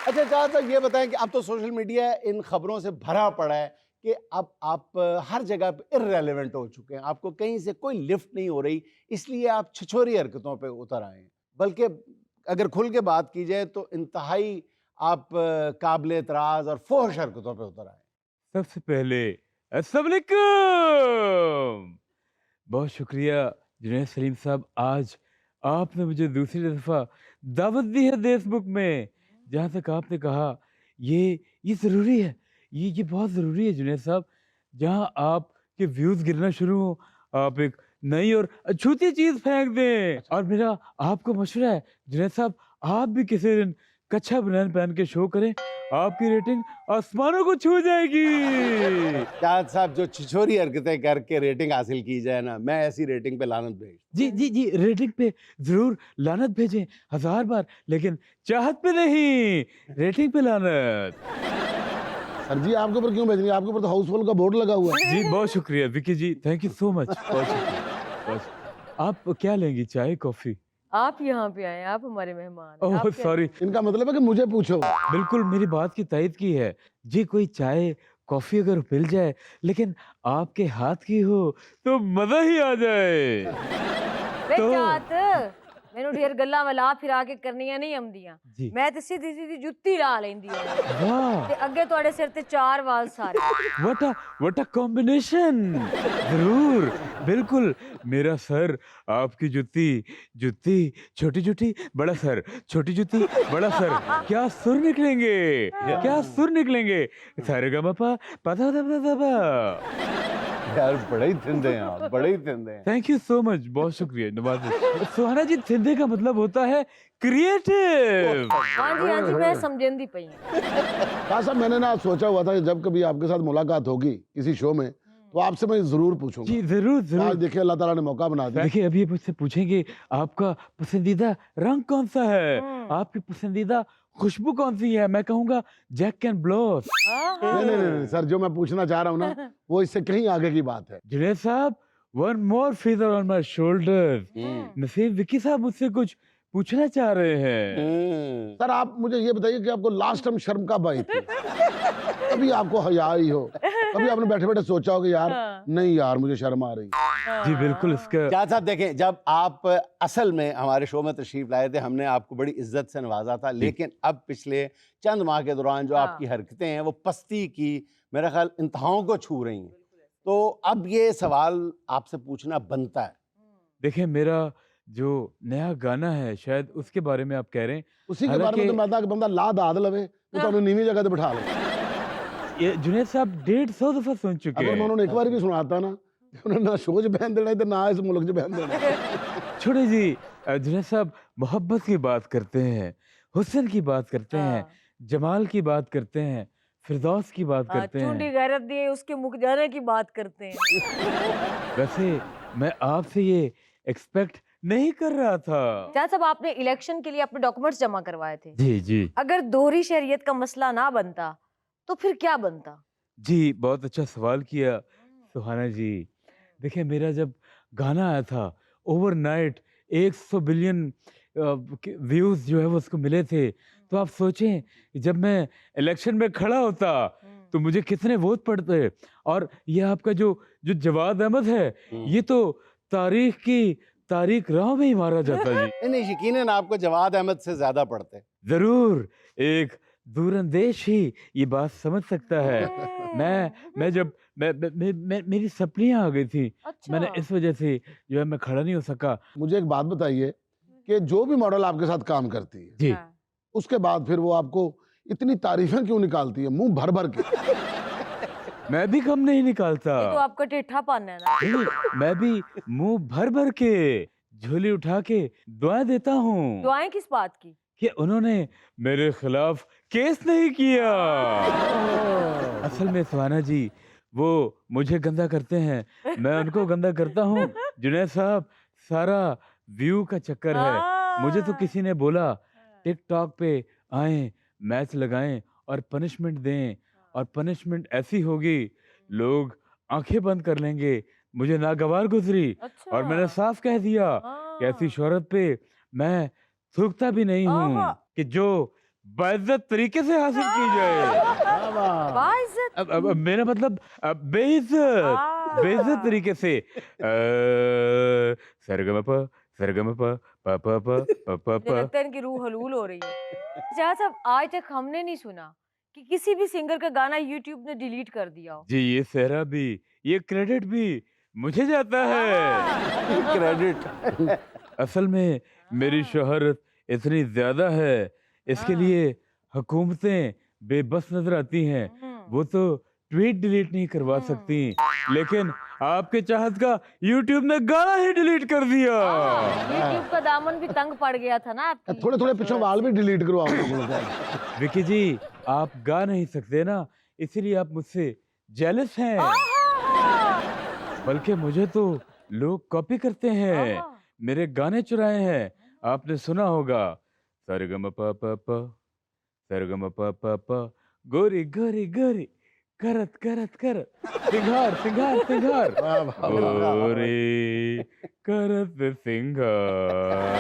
अच्छा जहाँ तक ये बताएं कि अब तो सोशल मीडिया इन खबरों से भरा पड़ा है कि अब आप हर जगह पे इर्रेलेवेंट हो चुके हैं, आपको कहीं से कोई लिफ्ट नहीं हो रही, इसलिए आप छिछोरी हरकतों पे उतर आए हैं। बल्कि अगर खुल के बात की जाए तो इंतहाई आप काबिल एतराज़ और फोहश हरकतों पे उतर आए हैं। सबसे पहले अस्सलाम वालेकुम। बहुत शुक्रिया जुनैद सलीम साहब, आज आपने मुझे दूसरी दफ़ा दावत दी है फेसबुक में। जहाँ तक आपने कहा ये ज़रूरी है, ये बहुत ज़रूरी है जुनैद साहब। जहाँ आपके व्यूज़ गिरना शुरू हों, आप एक नई और अछूती चीज़ फेंक दें। और मेरा आपको मशवरा है जुनैद साहब, आप भी किसी दिन कच्छा बनियान पहन के शो करें, आपकी रेटिंग आसमानों को छू जाएगी। शाहद साहब जो छिछोरी हरकतें करके रेटिंग हासिल की जाए ना, मैं ऐसी रेटिंग पे लानत भेज। जी, रेटिंग पे ज़रूर लानत भेजें 1000 बार, लेकिन चाहत पे नहीं, रेटिंग पे लानत। सर जी आपके ऊपर क्यों भेजनी है? आपके ऊपर तो हाउसफुल का बोर्ड लगा हुआ है। जी, बहुत शुक्रिया विकी जी, थैंक यू सो मच। बहुत शुक्रिया, आप क्या लेंगी, चाय, कॉफ़ी? आप यहाँ पे आए, आप हमारे मेहमान हैं, ओह आप क्या सॉरी, लेंगे? इनका मतलब है कि मुझे पूछो। बिल्कुल मेरी बात की तायद की है। जी, कोई चाय, कॉफ़ी अगर मिल जाए, लेकिन आपके हाथ की हो, तो मज़ा ही आ जाए। ਵੇ तो ਚਾਤ ਮੈਨੂੰ ਢੇਰ ਗੱਲਾਂ ਵਲਾ ਫਿਰਾ ਕੇ ਕਰਨੀਆਂ ਨਹੀਂ ਆਉਂਦੀਆਂ ਜੀ, ਮੈਂ ਤੇ ਸਿੱਧੀ ਸਿੱਧੀ ਜੁੱਤੀ ਲਾ ਲੈਂਦੀ ਹਾਂ वाह! ਤੇ ਅੱਗੇ ਤੁਹਾਡੇ ਸਿਰ ਤੇ 4 ਵਾਲ ਸਾਰੇ व्हाट अ कॉम्बिनेशन। जरूर, बिल्कुल। मेरा सर, आपकी जुत्ती, जुत्ती छोटी जुत्ती, बड़ा सर, छोटी जुत्ती, बड़ा सर। क्या सुर निकलेंगे, क्या सुर निकलेंगे। सारेगामापा पता पता पता। यार बड़े ही थिंदे हैं आप, बड़े ही थिंदे हैं। थैंक यू सो मच, बहुत शुक्रिया, नवाज़िश। सुहाना जी, थिंदे का मतलब होता है क्रिएटिव। ਹਾਂਜੀ ਹਾਂਜੀ ਮੈਂ ਸਮਝਣ ਦੀ ਪਈ ਹਾਂ कहा साहब मैंने ना सोचा हुआ था कि जब कभी आपके साथ मुलाकात होगी किसी शो में तो आपसे मैं जरूर पूछूंगा। जी, जरूर आज जरूर। देखिए अल्लाह ताला ने मौका बना दिया। देखिए, अभी मुझसे पूछेंगे आपका पसंदीदा रंग कौन सा है, आपकी पसंदीदा खुशबू कौन सी है, मैं कहूंगा जैक एंड ब्लोस। नहीं सर, जो मैं पूछना चाह रहा हूँ ना वो इससे कहीं आगे की बात है। जुनैद साहब, one more feather on my shoulders। नसीब, विकी साहब मुझसे कुछ पूछना चाह रहे हैं। सर आप मुझे ये बताइए कि आपको लास्ट टाइम शर्म कब आई थी? कभी आपको हया आई हो, कभी आपने बैठे बैठे सोचा हो कि यार नहीं यार मुझे शर्म आ रही है। जी बिल्कुल, इसका क्या साहब देखें, जब आप असल में हमारे शो में तशरीफ लाए थे, हमने आपको बड़ी इज्जत से नवाजा था, लेकिन अब पिछले चंद माह के दौरान जो आपकी हरकतें हैं वो पस्ती की, मेरा ख्याल इंतहाओं को छू रही हैं। तो अब ये सवाल आपसे पूछना बनता है। देखिए, मेरा जो नया गाना है, शायद उसके बारे में आप कह रहे हैं। उसी के बारे में तो मैं था कि बंदा ला दाद लवे तो तुहानू नीवी जगह पे बिठा लो। ये जुनैद साहब 150 दफा सुन चुके अगर मैं हैं। उन्होंने एक बार भी सुनाता ना उन्होंने ना शो च बहन देना तो ना इस मुल्क च बहन देना। छोड़े जी, जुनैद साहब मोहब्बत की बात करते हैं, हुस्न की बात करते हैं, जमाल की बात करते हैं, फिरदौस की बात करते चूंडी हैं। गैरत दिए उसके मुक जाने की बात करते हैं वैसे मैं आपसे ये एक्सपेक्ट नहीं कर रहा था। क्या साहब आपने इलेक्शन के लिए अपने डॉक्यूमेंट्स जमा करवाए थे, जी जी अगर दोहरी शरीयत का मसला ना बनता तो फिर क्या बनता? जी, बहुत अच्छा सवाल किया सुहाना जी। देखिए, मेरा जब गाना आया था, ओवरनाइट 100 बिलियन व्यूज जो है वो उसको मिले थे। तो आप सोचें कि जब मैं इलेक्शन में खड़ा होता तो मुझे कितने वोट पड़ते। और ये आपका जो जो जवाद अहमद है, ये तो तारीख राह में ही मारा जाता जी। नहीं नहीं, यकीनन आपको जवाद अहमद से ज्यादा पड़ते। जरूर, एक दूरंदेश ही ये बात समझ सकता है। मैं जब मेरी सपनियां आ गई थी, मैंने अच्छा इस वजह से जो है मैं खड़ा नहीं हो सका। मुझे एक बात बताइए कि जो भी मॉडल आपके साथ काम करती है जी, उसके बाद फिर वो आपको इतनी तारीफें क्यों निकालती है मुंह भर भर के? मैं भी कम नहीं निकालता। ये तो आपका टेढ़ा पान है ना नहीं, मैं भी मुंह भर भर के झोली उठा के दुआएं देता हूँ दुआएं किस बात की? कि उन्होंने मेरे खिलाफ केस नहीं किया। असल में सुहाना जी, वो मुझे गंदा करते हैं, मैं उनको गंदा करता हूँ। जुनैद साहब, सारा व्यू का चक्कर है। मुझे तो किसी ने बोला टिकटॉक पे आएं, मैच लगाएं और पनिशमेंट दें, और पनिशमेंट ऐसी होगी लोग आंखें बंद कर लेंगे। मुझे नागवार गुजरी और मैंने साफ कह दिया कि ऐसी शोहरत पे मैं थूकता भी नहीं हूँ कि जो बाइज्जत तरीके से हासिल की जाए। वाह, वाह। बाइज्जत। अब मेरा मतलब बेइज्जत बेइज्जत तरीके से सरगमप सरगमप प प प प प मुझे प। लगता है इनकी रूह हलूल हो रही है। जहाँ साहब आज तक हमने नहीं सुना कि किसी भी सिंगर का गाना यूट्यूब ने डिलीट कर दिया हो। जी ये सेहरा भी, ये क्रेडिट भी मुझे जाता है। क्रेडिट। असल में मेरी शोहरत इतनी ज्यादा है, इसके हाँ। लिए हुकूमतें बेबस नजर आती हैं। वो तो ट्वीट डिलीट नहीं करवा सकती, लेकिन आपके चाहत का यूट्यूब ने गाना ही डिलीट कर दिया। यूट्यूब का दामन भी तंग पड़ गया था ना आपकी थोड़े थोड़े पीछे शोहरत वाल से। भी डिलीट करवाओ। विकी जी आप गा नहीं सकते ना, इसीलिए आप मुझसे जेलस हैं। आहा! बल्कि मुझे तो लोग कॉपी करते हैं, आहा! मेरे गाने चुराए हैं। आपने सुना होगा सरगम प प प सरगम प प प गोरी गोरी गोरी करत करत करत सिंगार सिंगार सिंगार वाह, वाह, वाह। गोरी करत सिंगार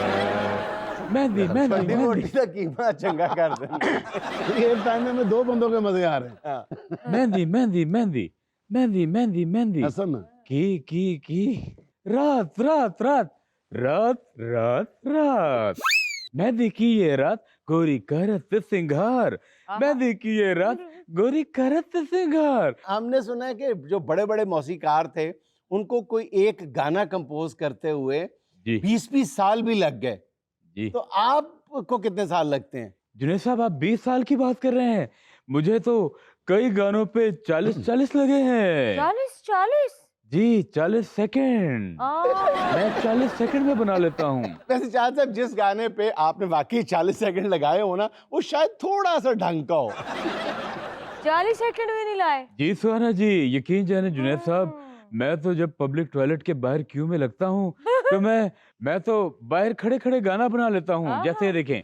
मेहंदी मेहंदी बड़ी मेहंदी मोटी दा कीमा चंगा कर देंगे। एक टाइम में दो बंदों के मजे आ रहे हैं। हाँ। मेहंदी मेहंदी मेहंदी मेहंदी मेहंदी मेहंदी हसन की रात रात रात रात रात रात मेहंदी की ये रात गोरी करत सिंगार आहा! मेहंदी की ये रात गोरी करत सिंगार। हमने सुना है कि जो बड़े बड़े मौसीकार थे उनको कोई एक गाना कंपोज करते हुए जी 20-20 साल भी लग गए, जी तो आपको कितने साल लगते हैं? जुनेद साहब आप 20 साल की बात कर रहे हैं, मुझे तो कई गानों पे 40 लगे हैं। 40 जी 40 सेकंड मैं 40 सेकंड में बना लेता हूँ। वैसे चाहत साहब जिस गाने पे आपने वाकई 40 सेकंड लगाए हो ना, वो शायद थोड़ा सा ढंग का हो। 40 सेकंड भी नहीं लाए। जी सुहाना जी यकीन जाने जुनेद साहब, मैं तो जब पब्लिक टॉयलेट के बाहर क्यू में लगता हूँ तो मैं तो बाहर खड़े खड़े गाना बना लेता हूँ। जैसे ये देखें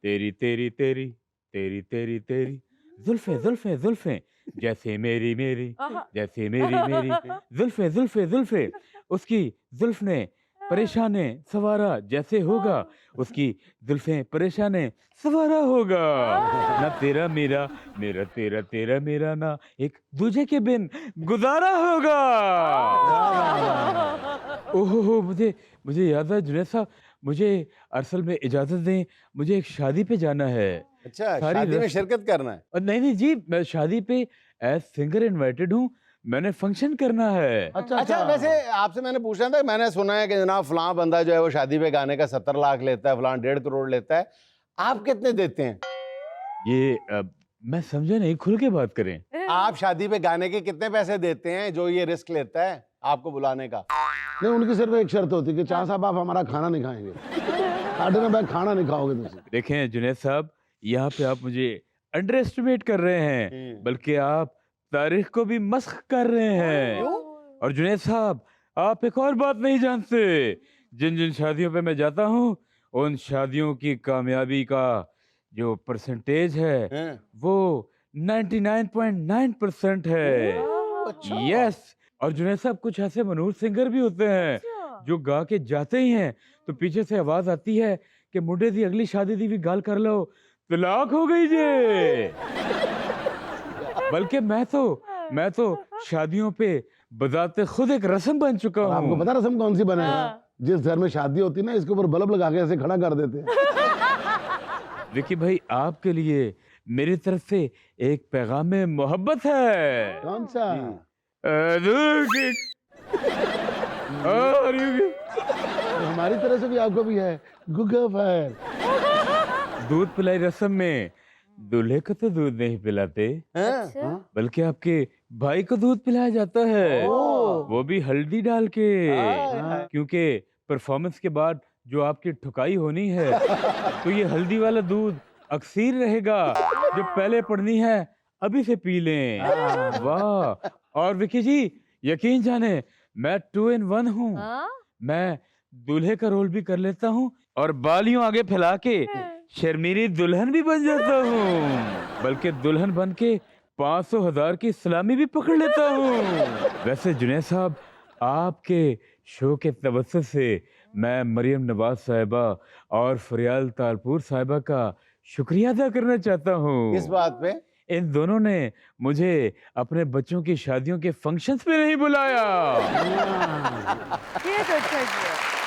तेरी तेरी तेरी तेरी तेरी तेरी जुल्फे जुल्फे जुल्फे जैसे मेरी मेरी आहा! जैसे मेरी मेरी जुल्फे जुल्फे जुल्फे उसकी जुल्फ ने परेशाने सवारा जैसे होगा उसकी जुल्फे परेशाने सवारा होगा ना तेरा मेरा मेरा तेरा तेरा मेरा ना एक दूजे के बिन गुजारा होगा। ओहो मुझे मुझे याद है जुनेद साहब, मुझे असल में इजाजत दें, मुझे एक शादी पे जाना है। अच्छा, सारी शादी में रस्म- शिरकत करना है? और नहीं नहीं जी मैं शादी पे एज सिंगर इनवाइटेड हूँ, मैंने फंक्शन करना है। अच्छा, वैसे आपसे मैंने पूछना था, मैंने सुना है कि जनाब फलां बंदा जो है वो शादी पे गाने का 70 लाख लेता है, फलां 1.5 करोड़ लेता है, आप कितने देते हैं? ये मैं समझा नहीं, खुल के बात करें। आप शादी पे गाने के कितने पैसे देते हैं जो ये रिस्क लेता है आपको बुलाने का? नहीं, उनकी सिर्फ एक शर्त होती है कि चाह साहब आप हमारा खाना नहीं खाएंगे। साढ़े में बैग खाना नहीं खाओगे तुम। देखें जुनेद साहब, यहाँ पे आप मुझे अंडर एस्टिमेट कर रहे हैं, बल्कि आप तारीख को भी मस्ख कर रहे हैं। और जुनेद साहब आप एक और बात नहीं जानते, जिन जिन शादियों पे मैं जाता हूँ उन शादियों की कामयाबी का जो परसेंटेज है वो 99.9% है। यस, और जुनेद साहब कुछ ऐसे मनहूस सिंगर भी होते हैं जो गा के जाते ही हैं तो पीछे से आवाज आती है कि मुंडे दी अगली शादी दी भी गाल कर लो, तलाक हो गई जे। बल्कि मैं तो शादियों पे बजाते खुद एक रस्म बन चुका और आपको हूँ। पता रस्म कौन सी बने हैं? जिस घर में शादी होती है ना, इसके ऊपर बल्ब लगा के ऐसे खड़ा कर देते हैं। विकी भाई आपके लिए मेरी तरफ से एक पैगाम मोहब्बत है। कौन सा? और हमारी तरफ से भी आपको भी है गुग्गा फायर। दूध पिलाई रस्म में दूल्हे को तो दूध नहीं पिलाते, अच्छा। बल्कि आपके भाई को दूध पिलाया जाता है, वो भी हल्दी डाल के। क्योंकि परफॉर्मेंस के बाद जो आपकी ठुकाई होनी है तो ये हल्दी वाला दूध अक्सीर रहेगा, जो पहले पड़नी है अभी से पी लें। वाह। और विकी जी यकीन जाने मैं 2 in 1 हूँ, मैं दूल्हे का रोल भी कर लेता हूँ और बालियों आगे फैला के शर्मीली दुल्हन भी बन जाता हूँ, बल्कि दुल्हन बन के 500,000 की सलामी भी पकड़ लेता हूँ। वैसे जुनेद साहब आपके शो के तवज्जुह से मैं मरियम नवाज साहिबा और फरियाल तालपुर साहिबा का शुक्रिया अदा करना चाहता हूँ। इस बात पे इन दोनों ने मुझे अपने बच्चों की शादियों के फंक्शंस पे नहीं बुलाया। ये तो अच्छा किया।